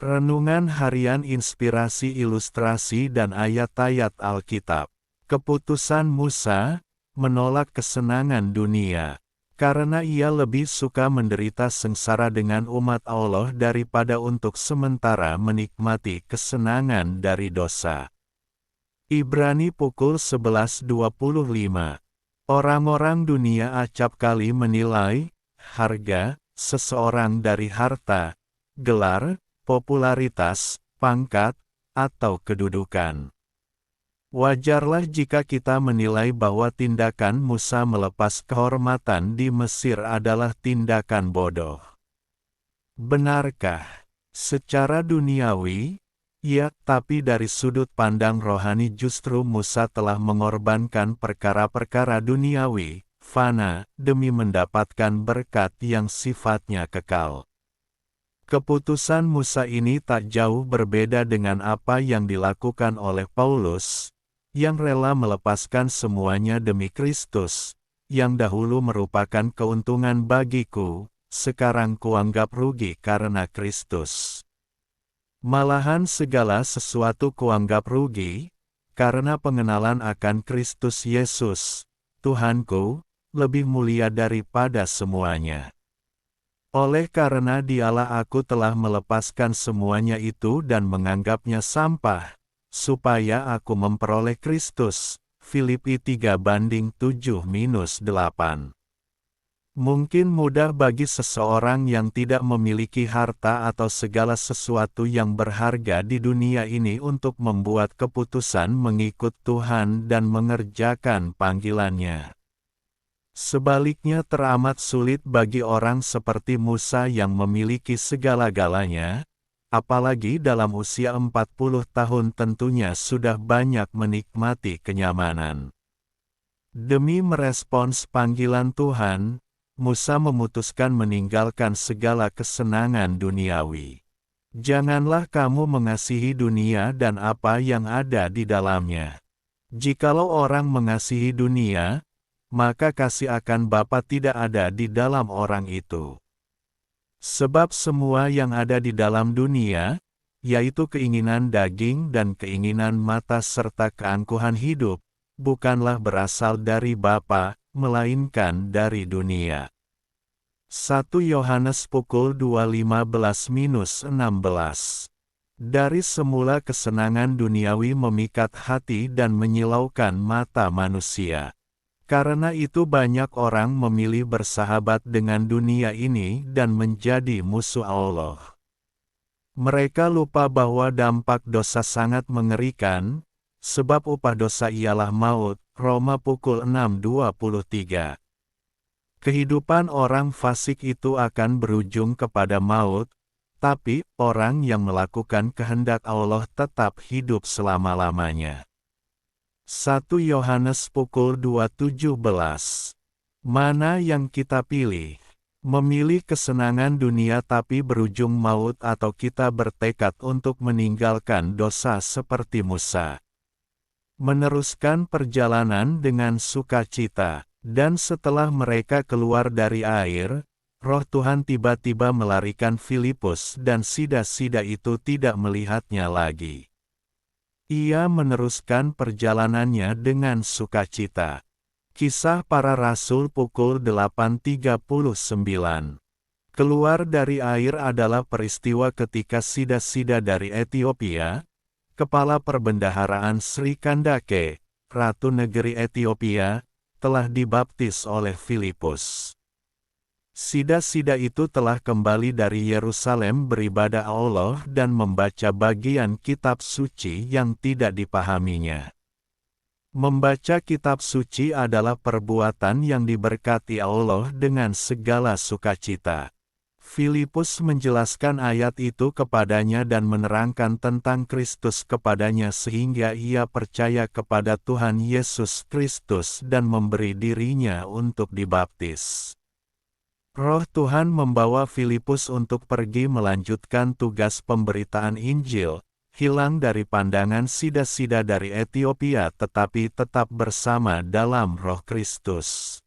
Renungan Harian Inspirasi Ilustrasi dan Ayat-ayat Alkitab. Keputusan Musa, menolak kesenangan dunia. Karena ia lebih suka menderita sengsara dengan umat Allah daripada untuk sementara menikmati kesenangan dari dosa. Ibrani pukul 11.25. Orang-orang dunia acap kali menilai harga seseorang dari harta, gelar, popularitas, pangkat, atau kedudukan. Wajarlah jika kita menilai bahwa tindakan Musa melepas kehormatan di Mesir adalah tindakan bodoh. Benarkah? Secara duniawi, ya, tapi dari sudut pandang rohani justru Musa telah mengorbankan perkara-perkara duniawi, fana, demi mendapatkan berkat yang sifatnya kekal. Keputusan Musa ini tak jauh berbeda dengan apa yang dilakukan oleh Paulus, yang rela melepaskan semuanya demi Kristus, yang dahulu merupakan keuntungan bagiku, sekarang kuanggap rugi karena Kristus. Malahan segala sesuatu kuanggap rugi, karena pengenalan akan Kristus Yesus, Tuhanku, lebih mulia daripada semuanya. Oleh karena Dialah aku telah melepaskan semuanya itu dan menganggapnya sampah, supaya aku memperoleh Kristus. Filipi 3:7-8. Mungkin mudah bagi seseorang yang tidak memiliki harta atau segala sesuatu yang berharga di dunia ini untuk membuat keputusan mengikut Tuhan dan mengerjakan panggilannya. Sebaliknya teramat sulit bagi orang seperti Musa yang memiliki segala-galanya, apalagi dalam usia 40 tahun tentunya sudah banyak menikmati kenyamanan. Demi merespons panggilan Tuhan, Musa memutuskan meninggalkan segala kesenangan duniawi. Janganlah kamu mengasihi dunia dan apa yang ada di dalamnya. Jikalau orang mengasihi dunia, maka kasih akan Bapa tidak ada di dalam orang itu. Sebab semua yang ada di dalam dunia, yaitu keinginan daging dan keinginan mata serta keangkuhan hidup, bukanlah berasal dari Bapa, melainkan dari dunia. 1 Yohanes pukul 2:15-16. Dari semula kesenangan duniawi memikat hati dan menyilaukan mata manusia. Karena itu banyak orang memilih bersahabat dengan dunia ini dan menjadi musuh Allah. Mereka lupa bahwa dampak dosa sangat mengerikan, sebab upah dosa ialah maut. Roma pukul 6:23. Kehidupan orang fasik itu akan berujung kepada maut, tapi orang yang melakukan kehendak Allah tetap hidup selama-lamanya. 1 Yohanes pukul 2:17. Mana yang kita pilih? Memilih kesenangan dunia tapi berujung maut atau kita bertekad untuk meninggalkan dosa seperti Musa? Meneruskan perjalanan dengan sukacita, dan setelah mereka keluar dari air, Roh Tuhan tiba-tiba melarikan Filipus dan sida-sida itu tidak melihatnya lagi. Ia meneruskan perjalanannya dengan sukacita. Kisah Para Rasul pukul 8:39. Keluar dari air adalah peristiwa ketika sida-sida dari Ethiopia, kepala perbendaharaan Sri Kandake, Ratu Negeri Ethiopia, telah dibaptis oleh Filipus. Sida-sida itu telah kembali dari Yerusalem beribadah Allah dan membaca bagian kitab suci yang tidak dipahaminya. Membaca kitab suci adalah perbuatan yang diberkati Allah dengan segala sukacita. Filipus menjelaskan ayat itu kepadanya dan menerangkan tentang Kristus kepadanya sehingga ia percaya kepada Tuhan Yesus Kristus dan memberi dirinya untuk dibaptis. Roh Tuhan membawa Filipus untuk pergi melanjutkan tugas pemberitaan Injil, hilang dari pandangan sida-sida dari Ethiopia tetapi tetap bersama dalam Roh Kristus.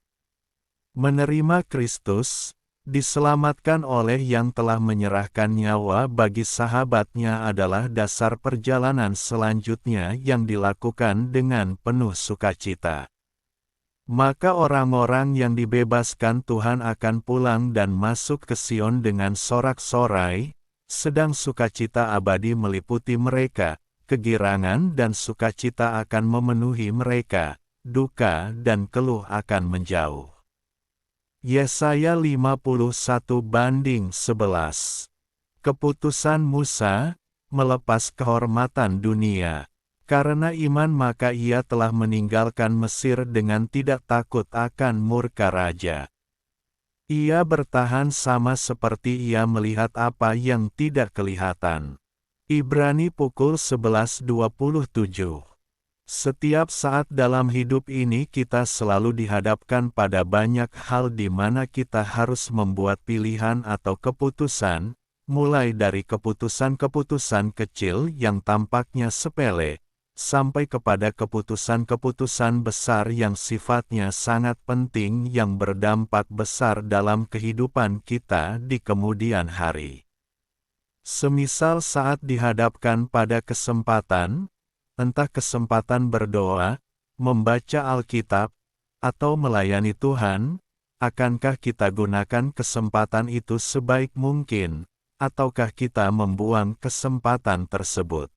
Menerima Kristus, Diselamatkan oleh yang telah menyerahkan nyawa bagi sahabatnya adalah dasar perjalanan selanjutnya yang dilakukan dengan penuh sukacita. Maka orang-orang yang dibebaskan Tuhan akan pulang dan masuk ke Sion dengan sorak-sorai, sedang sukacita abadi meliputi mereka, kegirangan dan sukacita akan memenuhi mereka, duka dan keluh akan menjauh. Yesaya 51:11. Keputusan Musa, melepas kehormatan dunia. Karena iman maka ia telah meninggalkan Mesir dengan tidak takut akan murka raja. Ia bertahan sama seperti ia melihat apa yang tidak kelihatan. Ibrani pukul 11:27. Setiap saat dalam hidup ini kita selalu dihadapkan pada banyak hal di mana kita harus membuat pilihan atau keputusan, mulai dari keputusan-keputusan kecil yang tampaknya sepele, sampai kepada keputusan-keputusan besar yang sifatnya sangat penting yang berdampak besar dalam kehidupan kita di kemudian hari. Semisal saat dihadapkan pada kesempatan, entah kesempatan berdoa, membaca Alkitab, atau melayani Tuhan, akankah kita gunakan kesempatan itu sebaik mungkin, ataukah kita membuang kesempatan tersebut?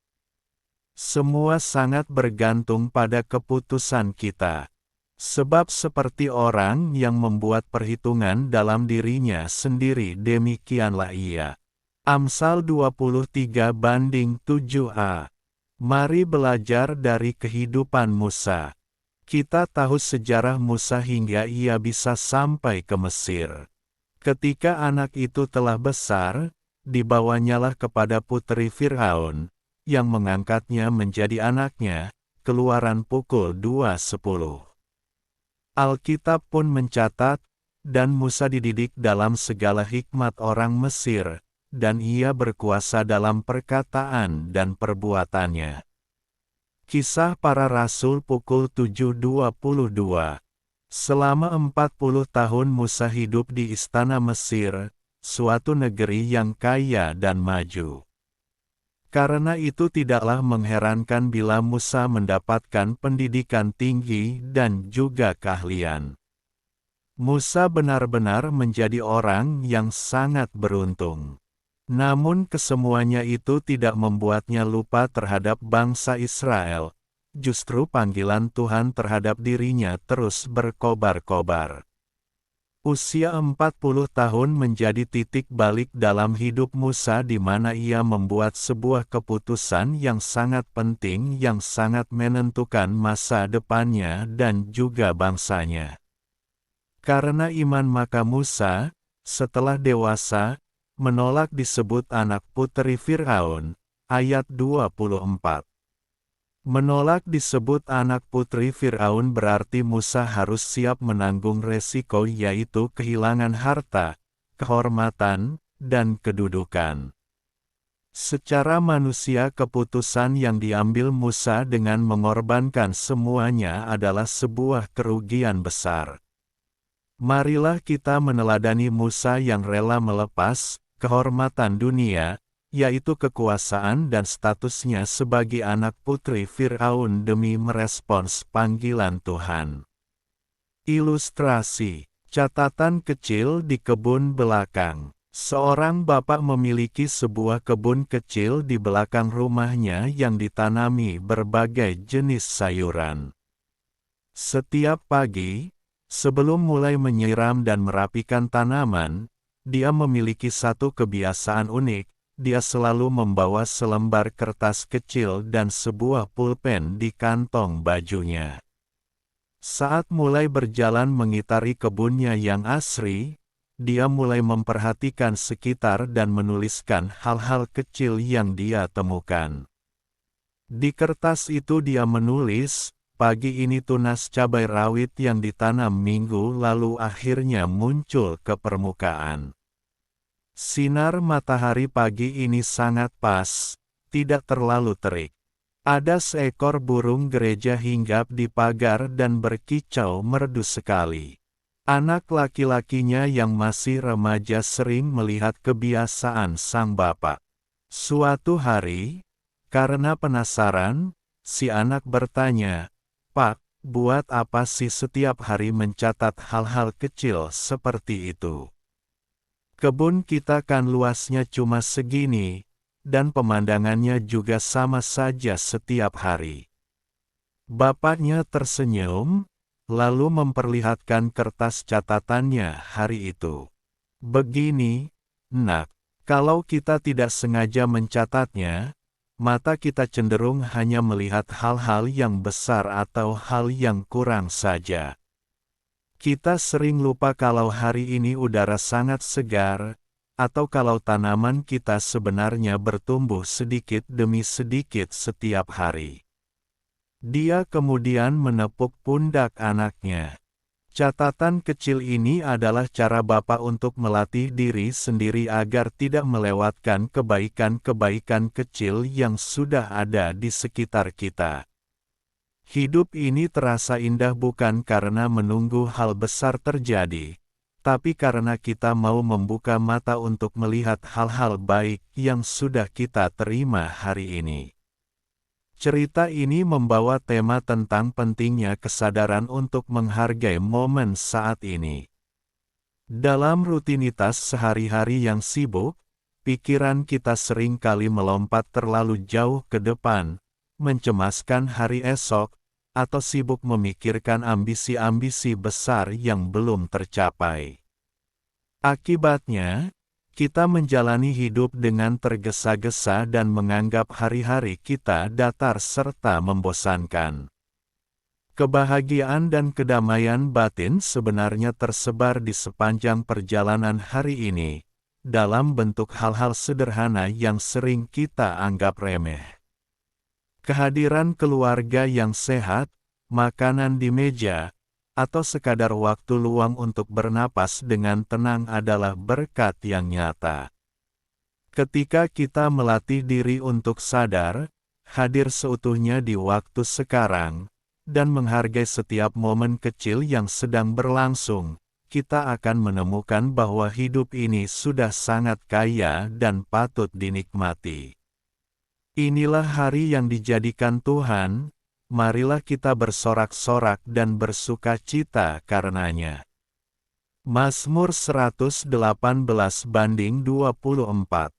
Semua sangat bergantung pada keputusan kita. Sebab seperti orang yang membuat perhitungan dalam dirinya sendiri demikianlah ia. Amsal 23:7a. Mari belajar dari kehidupan Musa. Kita tahu sejarah Musa hingga ia bisa sampai ke Mesir. Ketika anak itu telah besar, dibawanyalah kepada putri Fir'aun, yang mengangkatnya menjadi anaknya. Keluaran pukul 2:10. Alkitab pun mencatat, dan Musa dididik dalam segala hikmat orang Mesir, dan ia berkuasa dalam perkataan dan perbuatannya. Kisah Para Rasul pukul 7:22. Selama 40 tahun Musa hidup di istana Mesir, suatu negeri yang kaya dan maju. Karena itu tidaklah mengherankan bila Musa mendapatkan pendidikan tinggi dan juga keahlian. Musa benar-benar menjadi orang yang sangat beruntung. Namun kesemuanya itu tidak membuatnya lupa terhadap bangsa Israel. Justru panggilan Tuhan terhadap dirinya terus berkobar-kobar. Usia 40 tahun menjadi titik balik dalam hidup Musa di mana ia membuat sebuah keputusan yang sangat penting yang sangat menentukan masa depannya dan juga bangsanya. Karena iman maka Musa, setelah dewasa, menolak disebut anak putri Fir'aun, ayat 24. Menolak disebut anak putri Fir'aun berarti Musa harus siap menanggung resiko yaitu kehilangan harta, kehormatan, dan kedudukan. Secara manusia keputusan yang diambil Musa dengan mengorbankan semuanya adalah sebuah kerugian besar. Marilah kita meneladani Musa yang rela melepas kehormatan dunia, yaitu kekuasaan dan statusnya sebagai anak putri Fir'aun demi merespons panggilan Tuhan. Ilustrasi, catatan kecil di kebun belakang. Seorang bapak memiliki sebuah kebun kecil di belakang rumahnya yang ditanami berbagai jenis sayuran. Setiap pagi, sebelum mulai menyiram dan merapikan tanaman, dia memiliki satu kebiasaan unik. Dia selalu membawa selembar kertas kecil dan sebuah pulpen di kantong bajunya. Saat mulai berjalan mengitari kebunnya yang asri, dia mulai memperhatikan sekitar dan menuliskan hal-hal kecil yang dia temukan. Di kertas itu dia menulis, pagi ini tunas cabai rawit yang ditanam minggu lalu akhirnya muncul ke permukaan. Sinar matahari pagi ini sangat pas, tidak terlalu terik. Ada seekor burung gereja hinggap di pagar dan berkicau merdu sekali. Anak laki-lakinya yang masih remaja sering melihat kebiasaan sang bapak. Suatu hari, karena penasaran, si anak bertanya, "Pak, buat apa sih setiap hari mencatat hal-hal kecil seperti itu? Kebun kita kan luasnya cuma segini, dan pemandangannya juga sama saja setiap hari." Bapaknya tersenyum, lalu memperlihatkan kertas catatannya hari itu. "Begini, Nak, kalau kita tidak sengaja mencatatnya, mata kita cenderung hanya melihat hal-hal yang besar atau hal yang kurang saja. Kita sering lupa kalau hari ini udara sangat segar, atau kalau tanaman kita sebenarnya bertumbuh sedikit demi sedikit setiap hari." Dia kemudian menepuk pundak anaknya. Catatan kecil ini adalah cara Bapak untuk melatih diri sendiri agar tidak melewatkan kebaikan-kebaikan kecil yang sudah ada di sekitar kita. Hidup ini terasa indah bukan karena menunggu hal besar terjadi, tapi karena kita mau membuka mata untuk melihat hal-hal baik yang sudah kita terima hari ini. Cerita ini membawa tema tentang pentingnya kesadaran untuk menghargai momen saat ini. Dalam rutinitas sehari-hari yang sibuk, pikiran kita sering kali melompat terlalu jauh ke depan, mencemaskan hari esok, atau sibuk memikirkan ambisi-ambisi besar yang belum tercapai. Akibatnya, kita menjalani hidup dengan tergesa-gesa dan menganggap hari-hari kita datar serta membosankan. Kebahagiaan dan kedamaian batin sebenarnya tersebar di sepanjang perjalanan hari ini, dalam bentuk hal-hal sederhana yang sering kita anggap remeh. Kehadiran keluarga yang sehat, makanan di meja, atau sekadar waktu luang untuk bernapas dengan tenang adalah berkat yang nyata. Ketika kita melatih diri untuk sadar, hadir seutuhnya di waktu sekarang, dan menghargai setiap momen kecil yang sedang berlangsung, kita akan menemukan bahwa hidup ini sudah sangat kaya dan patut dinikmati. Inilah hari yang dijadikan Tuhan. Marilah kita bersorak-sorak dan bersukacita karenanya. Mazmur 118:24